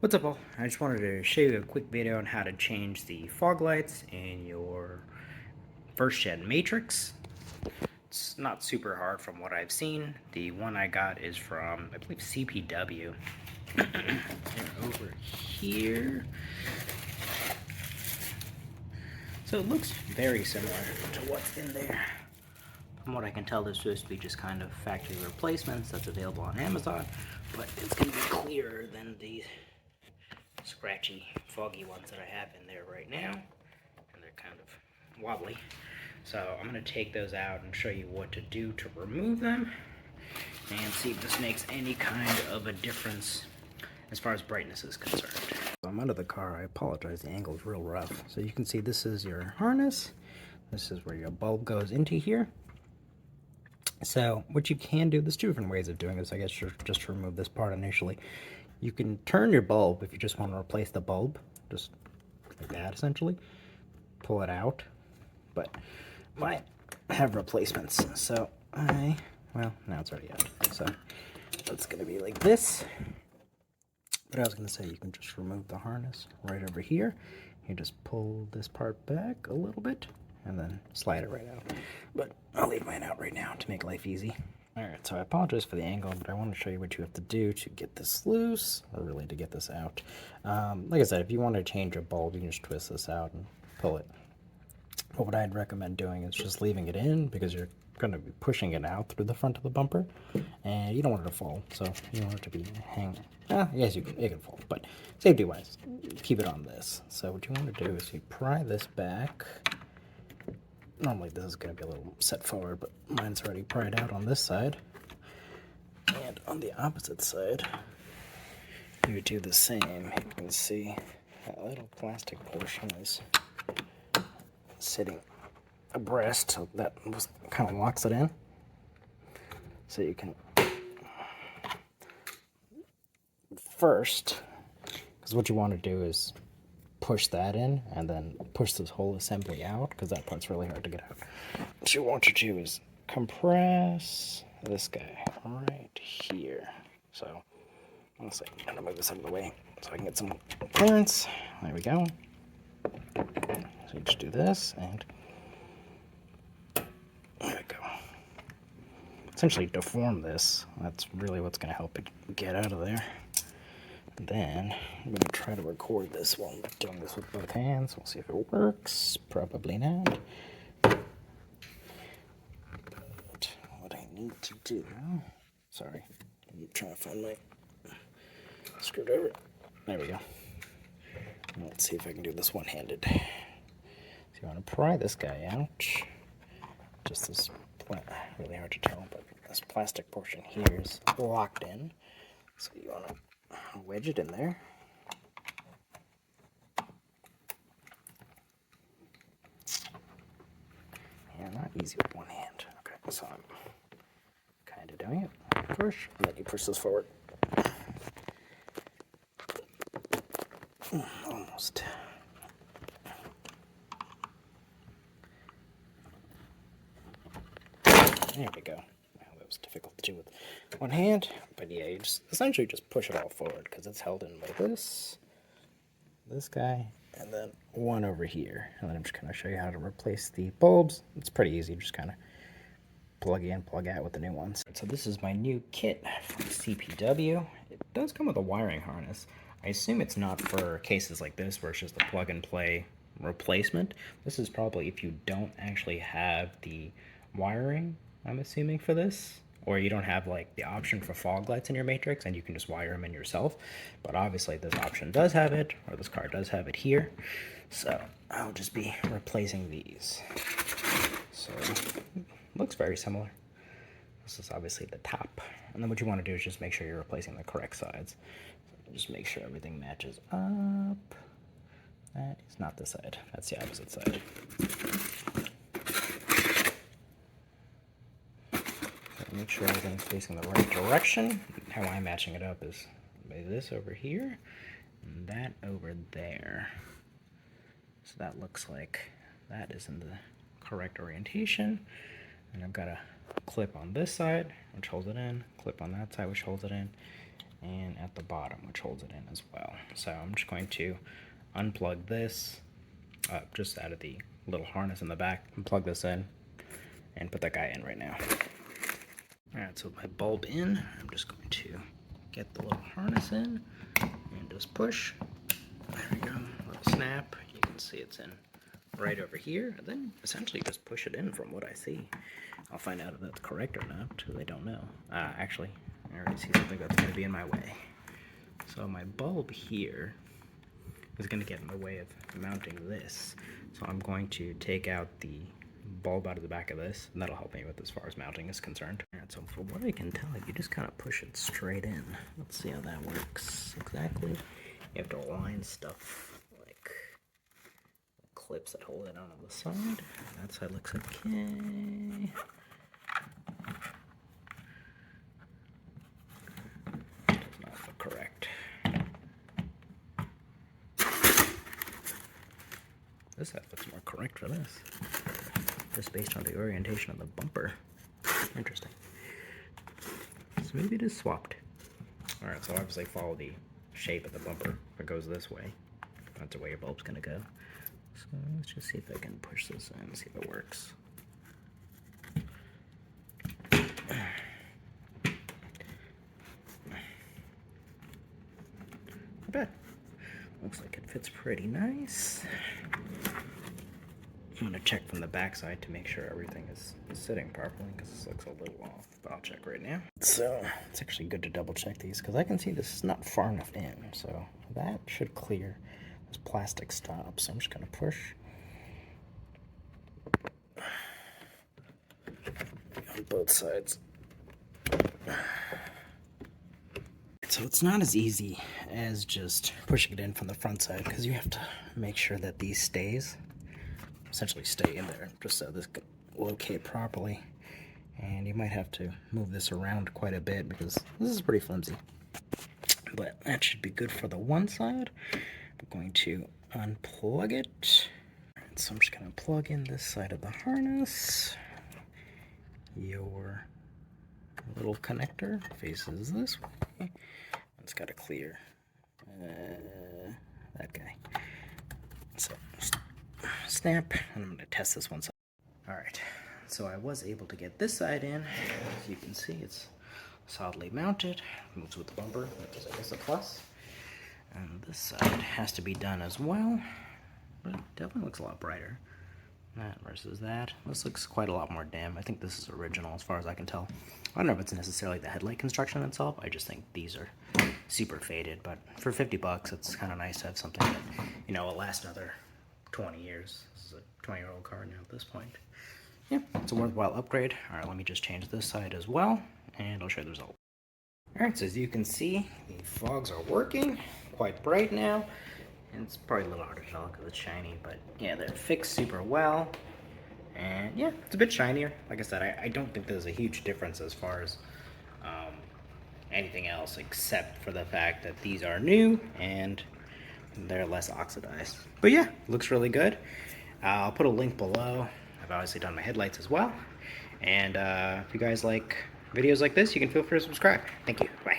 What's up all? I just wanted to show you a quick video on how to change the fog lights in your first gen Matrix. It's not super hard from what I've seen. The one I got is from, I believe, CPW. And over here. So it looks very similar to what's in there. From what I can tell, there's supposed to be just kind of factory replacements that's available on Amazon, but it's going to be clearer than the scratchy, foggy ones that I have in there right now, and they're kind of wobbly. So I'm going to take those out and show you what to do to remove them, and see if this makes any kind of a difference as far as brightness is concerned. So I'm out of the car. I apologize, the angle is real rough. So you can see this is your harness. This is where your bulb goes into here. So what you can do, there's two different ways of doing this, I guess, just to remove this part initially. You can turn your bulb if you just want to replace the bulb, just like that essentially. Pull it out, but mine have replacements, so well, now it's already out. So it's going to be like this. But I was going to say, you can just remove the harness right over here. You just pull this part back a little bit and then slide it right out. But I'll leave mine out right now to make life easy. Alright, so I apologize for the angle, but I want to show you what you have to do to get this loose, or really to get this out. Like I said, if you want to change a bulb, you can just twist this out and pull it. But what I'd recommend doing is just leaving it in, because you're going to be pushing it out through the front of the bumper, and you don't want it to fall, so you want it to be hanging. Yes, it can fall, but safety-wise, keep it on this. So what you want to do is you pry this back. Normally this is going to be a little set forward, but mine's already pried out on this side. And on the opposite side, you would do the same. You can see that little plastic portion is sitting abreast, so that kind of locks it in. So you can first, because what you want to do is push that in and then push this whole assembly out, because that part's really hard to get out. What you want to do is compress this guy right here. So honestly, I'm gonna move this out of the way so I can get some clearance. There we go. So you just do this, and there we go. Essentially deform this. That's really what's going to help it get out of there. And then I'm going to try to record this while I'm doing this with both hands. We'll see if it works. Probably not. But what I need to do... Sorry. I'm trying to find my screwdriver. There we go. Let's see if I can do this one-handed. So you want to pry this guy out. Just this, really hard to tell, but this plastic portion here is locked in. So you want to wedge it in there. And not easy with one hand. Okay, so I'm kind of doing it. Push, and then you push this forward. Almost. There we go. Well, that was difficult to do with one hand, but yeah, you just essentially just push it all forward because it's held in by this guy, and then one over here. And then I'm just going to show you how to replace the bulbs. It's pretty easy, just kind of plug in, plug out with the new ones. So this is my new kit from CPW. It does come with a wiring harness. I assume it's not for cases like this where it's just a plug and play replacement. This is probably if you don't actually have the wiring, I'm assuming, for this, or you don't have like the option for fog lights in your Matrix and you can just wire them in yourself. But obviously this option does have it, or this car does have it here. So I'll just be replacing these. So looks very similar. This is obviously the top. And then what you want to do is just make sure you're replacing the correct sides. So just make sure everything matches up. That is not the side. That's the opposite side. Make sure everything's facing the right direction. How I'm matching it up is by this over here and that over there. So that looks like that is in the correct orientation. And I've got a clip on this side, which holds it in, clip on that side, which holds it in, and at the bottom, which holds it in as well. So I'm just going to unplug this just out of the little harness in the back and plug this in and put that guy in right now. Alright, so with my bulb in, I'm just going to get the little harness in and just push. There we go, little snap. You can see it's in right over here, and then essentially just push it in from what I see. I'll find out if that's correct or not, because I don't know. Actually, I already see something that's going to be in my way. So my bulb here is going to get in the way of mounting this. So I'm going to take out the bulb out of the back of this, and that'll help me with as far as mounting is concerned. Alright, so from what I can tell, you just kind of push it straight in. Let's see how that works exactly. You have to align stuff like clips that hold it on the side. That side looks okay. Does not look correct. This side looks more correct for this. Just based on the orientation of the bumper. Interesting. So maybe it is swapped. Alright, so obviously follow the shape of the bumper. If it goes this way, that's the way your bulb's gonna go. So let's just see if I can push this in and see if it works. Not bad. Looks like it fits pretty nice. I'm going to check from the back side to make sure everything is sitting properly, because this looks a little off, but I'll check right now. So it's actually good to double check these, because I can see this is not far enough in, so that should clear this plastic stop. So I'm just going to push on both sides. So it's not as easy as just pushing it in from the front side, because you have to make sure that these essentially stay in there, just so this can locate properly. And you might have to move this around quite a bit, because this is pretty flimsy. But that should be good for the one side. I'm going to unplug it. Alright, so I'm just going to plug in this side of the harness. Your little connector faces this way. It's got to clear that guy. So snap, and I'm going to test this one side. Alright, so I was able to get this side in. As you can see, it's solidly mounted. Moves with the bumper, which is I guess a plus. And this side has to be done as well. But it definitely looks a lot brighter. That versus that. This looks quite a lot more dim. I think this is original as far as I can tell. I don't know if it's necessarily the headlight construction itself. I just think these are super faded. But for 50 bucks, it's kind of nice to have something that, you know, will last another 20 years. This is a 20-year-old car now at this point. Yeah, it's a worthwhile upgrade. Alright, let me just change this side as well, and I'll show you the result. Alright, so as you can see, the fogs are working. Quite bright now. And it's probably a little harder to tell because it's shiny, but yeah, they're fixed super well. And yeah, it's a bit shinier. Like I said, I don't think there's a huge difference as far as anything else, except for the fact that these are new and they're less oxidized. But yeah, looks really good. I'll put a link below. I've obviously done my headlights as well. And if you guys like videos like this, you can feel free to subscribe. Thank you. Bye.